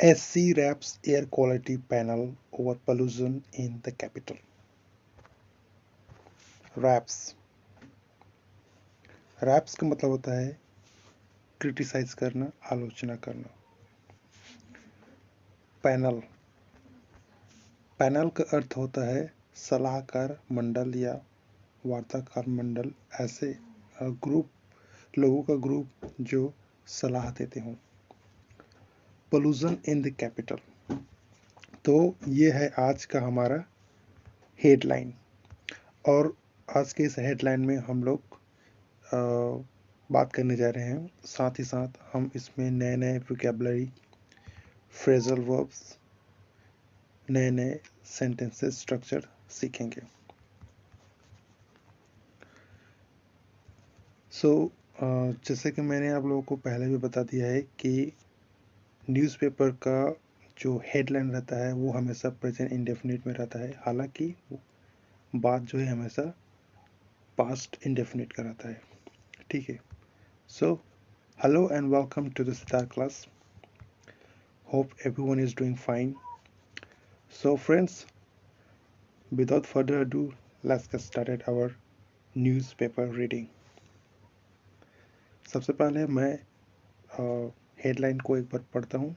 SC wraps air quality panel over pollution in the capital. Wraps का मतलब होता है क्रिटिसाइज करना, आलोचना करना। पैनल का अर्थ होता है सलाहकार मंडल या वार्ताकार मंडल, ऐसे लोगों का ग्रुप जो सलाह देते हों। पोल्यूशन इन द कैपिटल, तो ये है आज का हमारा हेडलाइन। और आज के इस हेडलाइन में हम लोग बात करने जा रहे हैं, साथ ही साथ हम इसमें नए नए वोकैबुलरी, फ्रेजल वर्ब्स, नए नए सेंटेंसेस स्ट्रक्चर सीखेंगे। जैसे कि मैंने आप लोगों को पहले भी बता दिया है कि न्यूज़पेपर का जो हेडलाइन रहता है वो हमेशा प्रेजेंट इंडेफिनिट में रहता है, हालांकि बात जो है हमेशा पास्ट इंडेफिनिट का रहता है। ठीक है। So hello and welcome to the sitar class. Hope everyone is doing fine. So friends, without further ado, let's get started our newspaper reading. सबसे पहले मैं हेडलाइन को एक बार पढ़ता हूँ,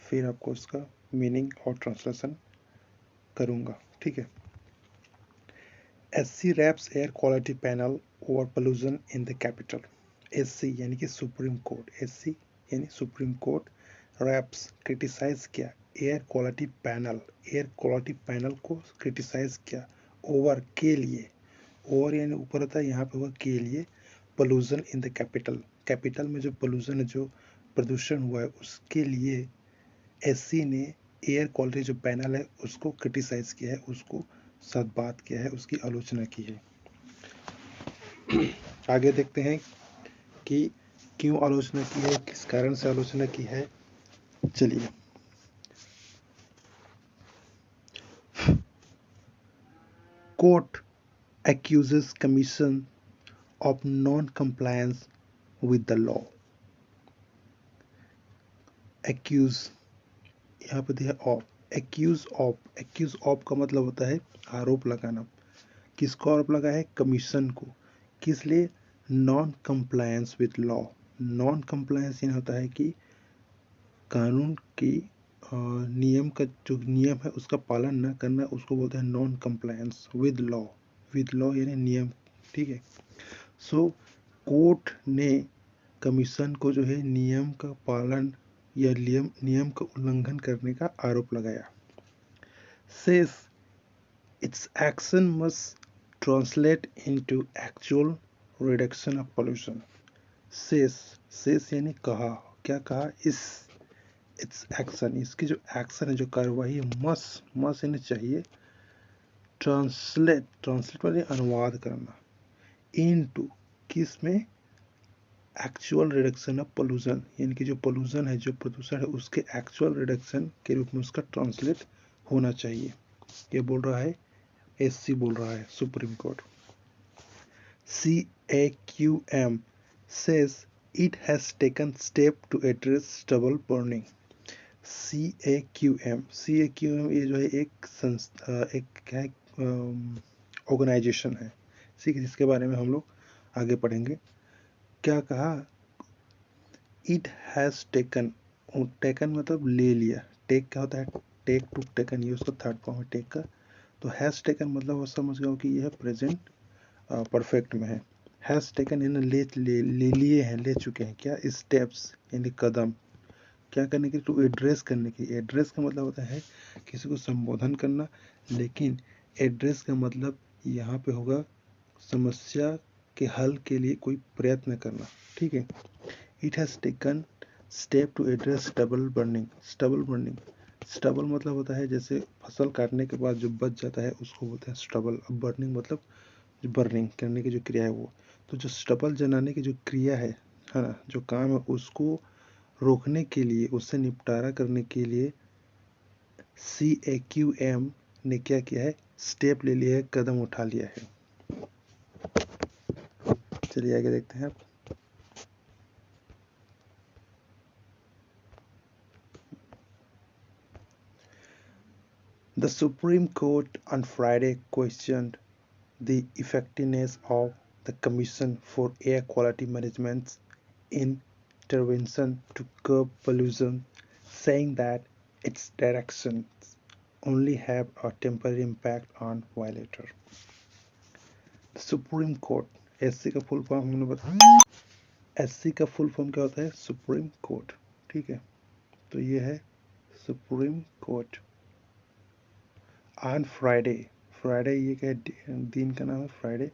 फिर आपको उसका मीनिंग और ट्रांसलेशन करूँगा। ठीक है। SC raps air quality panel over pollution in the capital. SC यानी कि सुप्रीम कोर्ट, SC यानी सुप्रीम कोर्ट रैप्स क्रिटिसाइज किया एयर क्वालिटी पैनल को क्रिटिसाइज किया ओवर के लिए, ओवर यानी ऊपर होता है, यहाँ पे हुआ के लिए, पोल्यूशन इन द कैपिटल में जो पोल्यूशन है, जो प्रदूषण हुआ है, उसके लिए SC ने एयर क्वालिटी जो पैनल है उसको क्रिटिसाइज किया है, उसको सदबात किया है, उसकी आलोचना की है। आगे देखते हैं कि क्यों आलोचना की है, किस कारण से आलोचना की है। चलिए, court accuses commission of non-compliance with the law. Accuse यहाँ पे दिया ऑफ, एक्यूज ऑफ का मतलब होता है आरोप लगाना। किसको आरोप लगा है? कमीशन को। किस लिए? Non compliance with law. Non compliance यानी होता है कि कानून की नियम का जो नियम है उसका पालन न करना, उसको बोलते हैं non compliance with law. With law यानी नियम। ठीक है। सो कोर्ट ने कमीशन को जो है नियम का पालन या नियम का उल्लंघन करने का आरोप लगाया। Says its action must translate into actual reduction of pollution. Says यानी कहा, क्या कहा? its action, इसकी जो एक्शन है, जो कार्रवाई है, मस्ट यानी चाहिए, ट्रांसलेट यानी अनुवाद करना, इनटू किस में? एक्चुअल रिडक्शन ऑफ पोल्यूशन, यानी कि जो पोल्यूशन है, जो प्रदूषण है, उसके एक्चुअल रिडक्शन के रूप में उसका ट्रांसलेट होना चाहिए। ये बोल रहा है SC, बोल रहा है supreme court. CAQM says it has taken step to address stubble burning. CAQM ये जो है एक क्या ऑर्गेनाइजेशन है, ठीक है, जिसके बारे में हम लोग आगे पढ़ेंगे। क्या कहा? इट हैज टेकन मतलब ले लिया। टेक क्या होता है? टेक टू टेकन, ये उसका थर्ड फॉर्म है टेक का। तो हैज टेकन मतलब वो समझ गया कि यह प्रेजेंट परफेक्ट में है। हैज टेकन यानी ले लिए हैं, ले चुके हैं। क्या? स्टेप्स यानी कदम। क्या करने के? टू एड्रेस करने की। एड्रेस का मतलब होता है किसी को संबोधन करना, लेकिन एड्रेस का मतलब यहाँ पे होगा समस्या के हल के लिए कोई प्रयत्न करना। ठीक है। It has taken step to address stubble burning. Stubble मतलब होता है जैसे फसल काटने के बाद जो बच जाता है उसको बोलते हैं स्टबल। अब बर्निंग मतलब जो बर्निंग करने की जो क्रिया है वो। तो जो स्टबल जलाने की जो क्रिया है ना, जो काम है, उसको रोकने के लिए, उससे निपटारा करने के लिए CAQM ने क्या किया है? स्टेप ले लिया है, कदम उठा लिया है। चलिए आगे देखते हैं। The Supreme Court on Friday questioned the effectiveness of the Commission for Air Quality Management's intervention to curb pollution, saying that its directions only have a temporary impact on violator. The Supreme Court, SC का full form हमने बताया, SC का full form क्या होता है? Supreme court, ठीक है। तो ये है supreme court on Friday, Friday ये क्या है? दिन का नाम है फ्राइडे।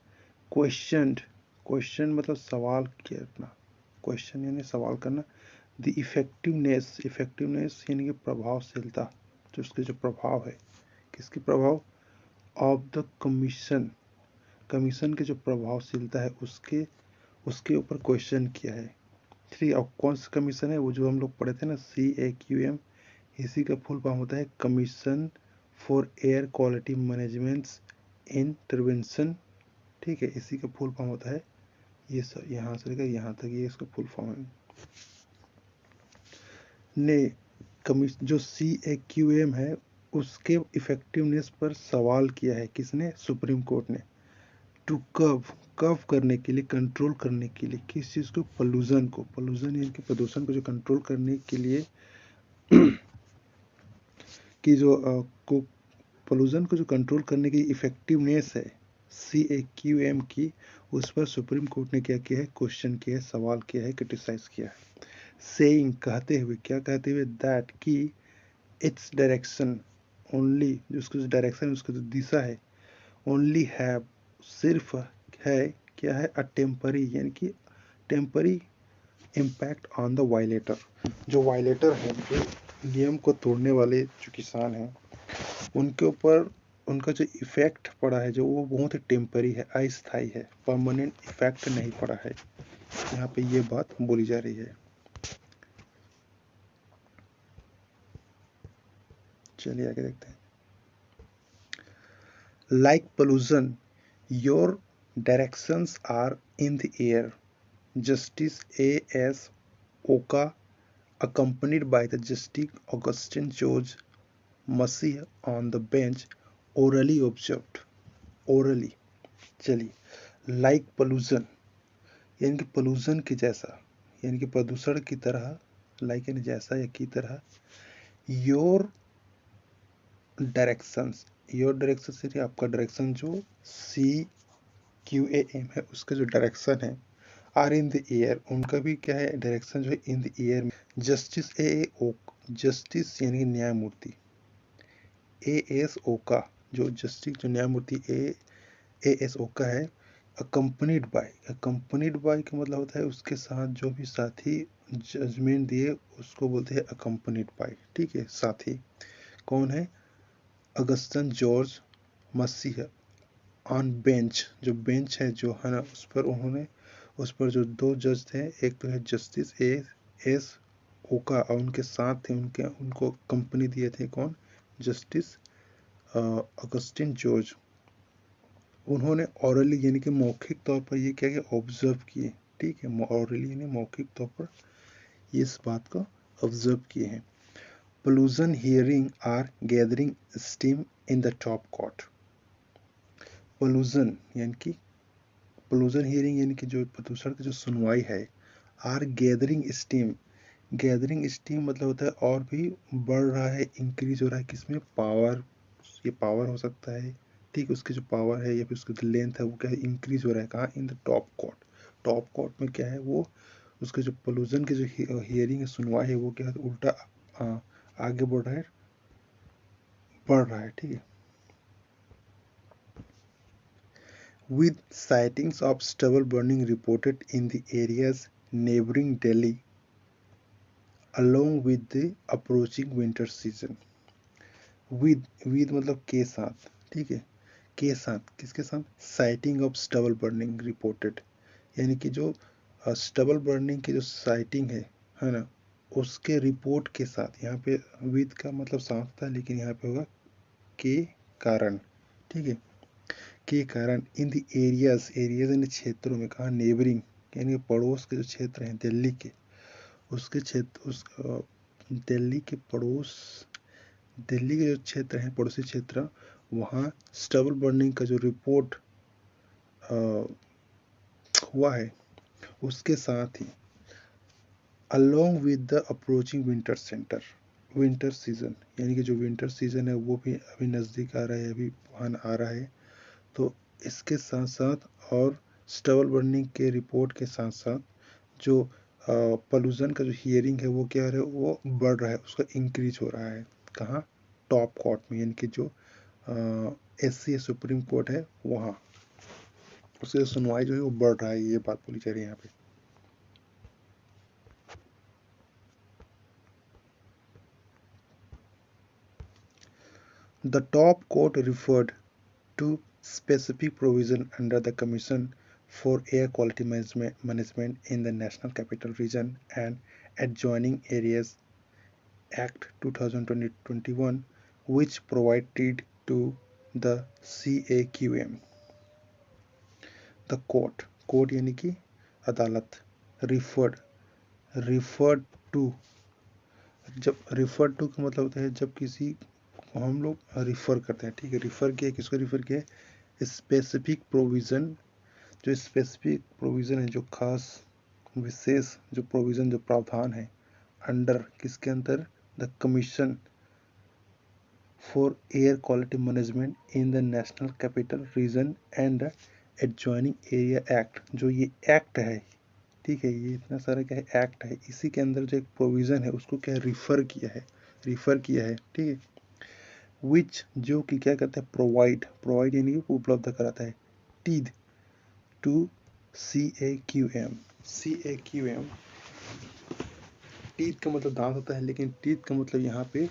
क्वेश्चनड, क्वेश्चन मतलब सवाल करना, क्वेश्चन यानी सवाल करना। द इफेक्टिवनेस, इफेक्टिवनेस यानी कि प्रभावशीलता, जो उसके जो प्रभाव है, किसकी प्रभाव? ऑफ द कमीशन, कमीशन के जो प्रभावशीलता है उसके ऊपर क्वेश्चन किया है। ठीक, और कौन सा कमीशन है? वो जो हम लोग पढ़े थे ना, CAQM, इसी का फुल फॉर्म होता है commission for air quality management intervention. ठीक है, इसी का फुल फॉर्म होता है ये सब, यहाँ से लेकर यहाँ तक ये इसका फुल फॉर्म है। ने जो CAQM है उसके इफेक्टिवनेस पर सवाल किया है, किसने? सुप्रीम कोर्ट ने। टू कर्व करने के लिए, कंट्रोल करने के लिए, किस चीज़ को? पोल्यूशन को, पोल्यूशन यानी कि प्रदूषण को जो कंट्रोल करने के लिए कि जो पोल्यूशन को जो कंट्रोल करने की इफेक्टिवनेस है CAQM की, उस पर सुप्रीम कोर्ट ने क्या किया है? क्वेश्चन किया है, सवाल किया है, क्रिटिसाइज किया है। सेइंग, कहते हुए, क्या कहते हुए? दैट कि इट्स डायरेक्शन ओनली, जो उसकी जो डायरेक्शन, उसकी जो दिशा है, ओनली हैव, सिर्फ है, क्या है? अ टेम्परी, यानी कि temporary impact on the violator, जो वायलेटर है, जो नियम को तोड़ने वाले जो किसान हैं, उनके ऊपर उनका जो इफेक्ट पड़ा है, जो वो बहुत ही टेम्परी है, अस्थायी है, परमानेंट इफेक्ट नहीं पड़ा है। यहाँ पे ये बात बोली जा रही है। चलिए आगे देखते हैं। Like pollution, your directions are in the air, justice A.S. Oka, accompanied by the Justice Augustine George Massey on the bench, orally observed, orally। चलिए, लाइक पोल्यूशन यानी कि पोल्यूशन की जैसा, यानी कि प्रदूषण की तरह, लाइक यानी जैसा या की तरह, योर डायरेक्शंस, योर डायरेक्शन यानी आपका डायरेक्शन, जो CAQM है उसका जो डायरेक्शन है, आर इन द एयर, उनका भी क्या है? डायरेक्शन जो है इन द एयर में। जस्टिस जस्टिस यानी न्यायमूर्ति A.S. ओका, जो जस्टिस जो न्यायमूर्ति A.S. ओका है, अकम्पनीड बाय का मतलब होता है उसके साथ जो भी साथी जजमेंट दिए उसको बोलते हैं अकम्पनीड बाय। ठीक है, साथी कौन है? Augustan George Masih on bench, जो बेंच है जो है ना, उस पर उन्होंने, उस पर जो दो जज थे, एक तो है जस्टिस A.S. ओका और उनके साथ थे, उनको कंपनी दिए थे कौन? Justice Augustine George. उन्होंने ऑरली यानी कि मौखिक तौर पर ये क्या किया? ऑब्जर्व किए। ठीक है, ऑरली यानी मौखिक तौर पर इस बात को ऑब्जर्व किए हैं। Pollution hearing are gathering steam in the top court. Pollution यानी कि पोल्यूशन हियरिंग यानी कि जो प्रदूषण की जो सुनवाई है, are gathering steam, gathering steam मतलब होता है और भी बढ़ रहा है, इंक्रीज हो रहा है, किसमें? पावर, ये पावर हो सकता है, ठीक, उसकी जो पावर है या फिर उसकी जो लेंथ है वो क्या है? इंक्रीज हो रहा है। कहाँ? इन the top court. Top court में क्या है? वो उसके जो पोल्यूशन की जो हियरिंग है, सुनवाई है, वो क्या है? उल्टा आगे बढ़ रहा है। ठीक है, with sightings of stubble burning reported in the areas neighboring Delhi along with the approaching winter season। with मतलब के साथ, ठीक है, के साथ, किसके साथ? Sighting of stubble burning reported, यानी कि जो स्टबल बर्निंग की जो साइटिंग है ना, उसके रिपोर्ट के साथ। यहाँ पे विद का मतलब साथ था, लेकिन यहाँ पे होगा के कारण। ठीक है, के कारण इन द एरियाज, एरियाज यानी क्षेत्रों में। कहा? नेबरिंग यानी पड़ोस के जो क्षेत्र हैं दिल्ली के, उसके क्षेत्र, उस दिल्ली के पड़ोस दिल्ली के जो क्षेत्र हैं, पड़ोसी क्षेत्र, वहाँ स्टबल बर्निंग का जो रिपोर्ट हुआ है, उसके साथ ही along with the approaching winter season, यानी कि जो विंटर सीजन है वो भी अभी नज़दीक आ रहा है, अभी आ रहा है, तो इसके साथ साथ और स्टबल बर्निंग के रिपोर्ट के साथ साथ जो पॉल्यूशन का जो हियरिंग है वो क्या है, वो बढ़ रहा है, उसका इंक्रीज हो रहा है। कहाँ? टॉप कोर्ट में, यानी कि जो SC सुप्रीम कोर्ट है वहाँ, उसकी सुनवाई जो है वो बढ़ रहा है, ये बात बोली जा रही है यहाँ पे। The top court referred to specific provision under the Commission for Air Quality Management in the National Capital Region and Adjoining Areas Act 2021, which provided to the CAQM. The court यानी कि अदालत, referred referred to, जब referred to का मतलब होता है जब किसी को हम लोग रिफर करते हैं, ठीक है, रिफर किया, किसको रिफर किया? स्पेसिफिक प्रोविजन, जो स्पेसिफिक प्रोविजन है, जो खास विशेष जो प्रोविजन, जो प्रावधान है, अंडर किसके अंदर? The commission for air quality management in the national capital region and the adjoining area act, जो ये एक्ट है, ठीक है, ये इतना सारा क्या है, एक्ट है, इसी के अंदर जो एक प्रोविजन है उसको क्या रिफर किया है, ठीक है, विच जो कि क्या करता है, प्रोवाइड यानी कि उपलब्ध कराता है, टीद टू CAQM। टीथ का मतलब दांत होता है, लेकिन टीथ का मतलब यहाँ पे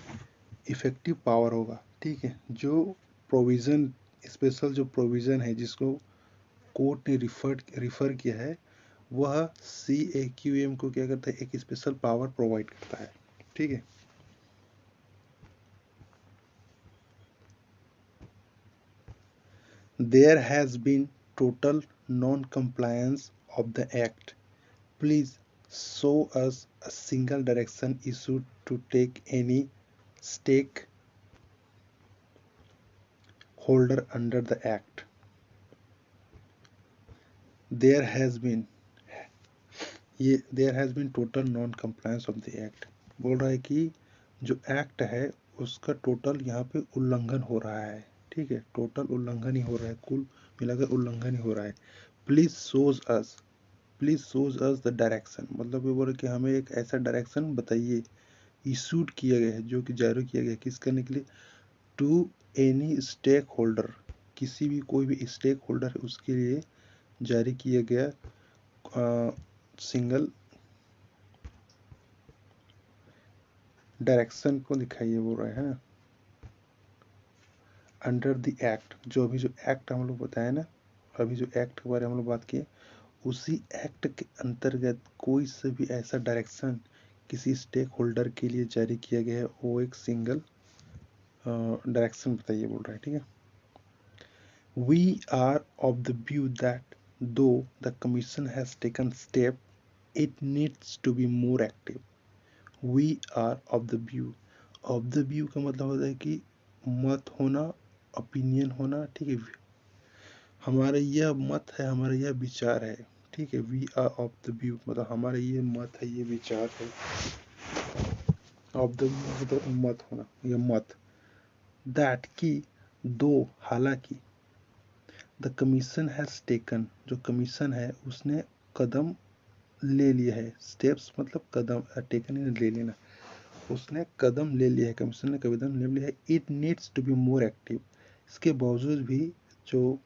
इफेक्टिव पावर होगा, ठीक है, जो प्रोविजन, स्पेशल जो प्रोविजन है जिसको कोर्ट ने रिफर किया है, वह CAQM को क्या करता है, एक स्पेशल पावर प्रोवाइड करता है, ठीक है। There has been total non-compliance of the Act. Please show us a single direction issued to take any stakeholder under the Act. There has been total non-compliance of the Act. बोल रहा है कि जो act है उसका total यहाँ पे उल्लंघन हो रहा है, ठीक है, टोटल उल्लंघन ही हो रहा है, कुल मिलाकर उल्लंघन ही हो रहा है। Please shows us the direction, मतलब ये बोल रहे कि हमें एक ऐसा डायरेक्शन बताइए, इशूड किया गया है, जो कि जारी किया गया है, किस करने के लिए? टू एनी स्टेक होल्डर, किसी भी कोई भी स्टेक होल्डर है उसके लिए जारी किया गया सिंगल डायरेक्शन को दिखाइए, बोल रहे हैं अंडर द एक्ट, जो अभी जो एक्ट हम लोग बताए ना, अभी जो एक्ट के बारे में हम लोग बात किए, उसी एक्ट के अंतर्गत कोई से भी ऐसा डायरेक्शन किसी स्टेक होल्डर के लिए जारी किया गया है, वो एक सिंगल डायरेक्शन बताइए, बोल रहा है, ठीक है। We are of the view that though the Commission has taken steps, it needs to be more active. We are of the view, of the view का मतलब होता है कि मत होना, ओपिनियन होना, ठीक है, हमारा यह मत है, हमारा यह विचार है, ठीक है, we are of the view मतलब हमारा ये मत है, ये विचार है, ऑफ द व्यू मतलब मत होना, यह मत, दैट की दो, हालांकि, द कमीशन हैज टेकन, जो कमीशन है उसने कदम ले लिया है, स्टेप्स मतलब कदम, टेकन ले लेना, उसने कदम ले लिया है, कमीशन ने कदम ले लिया है, it needs to be more active, इसके बावजूद भी जो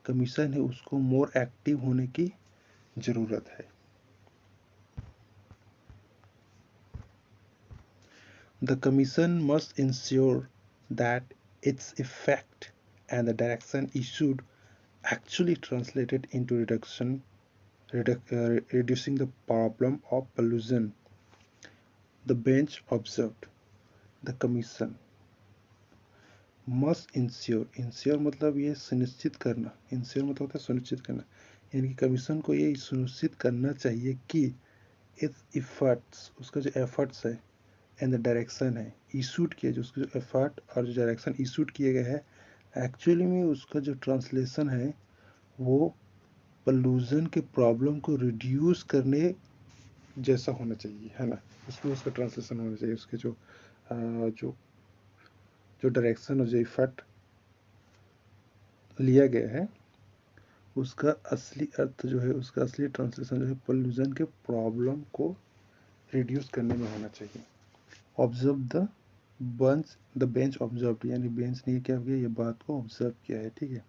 कमीशन है उसको मोर एक्टिव होने की जरूरत है। The Commission must ensure that its effect and the direction issued actually translated into reducing the problem of pollution. The bench observed. The Commission must ensure मतलब ये सुनिश्चित करना, ensure मतलब होता है सुनिश्चित करना, यानी कि कमीशन को ये सुनिश्चित करना चाहिए कि इस एफर्ट्स, उसका जो एफर्ट्स है, एंड द डायरेक्शन है इशूड किया, जो उसका जो एफर्ट और जो डायरेक्शन इशूड किए गए हैं, एक्चुअली में उसका जो ट्रांसलेशन है वो पोल्यूशन के प्रॉब्लम को रिड्यूस करने जैसा होना चाहिए, है ना। उसमें उसका ट्रांसलेशन होना चाहिए, उसके जो जो जो डायरेक्शन और जो इफर्ट लिया गया है उसका असली अर्थ जो है, उसका असली ट्रांसलेशन जो है पोल्यूशन के प्रॉब्लम को रिड्यूस करने में होना चाहिए। ऑब्जर्व द बेंच ऑब्जर्व, यानी बेंच ने क्या किया, ये बात को ऑब्जर्व किया है, ठीक है।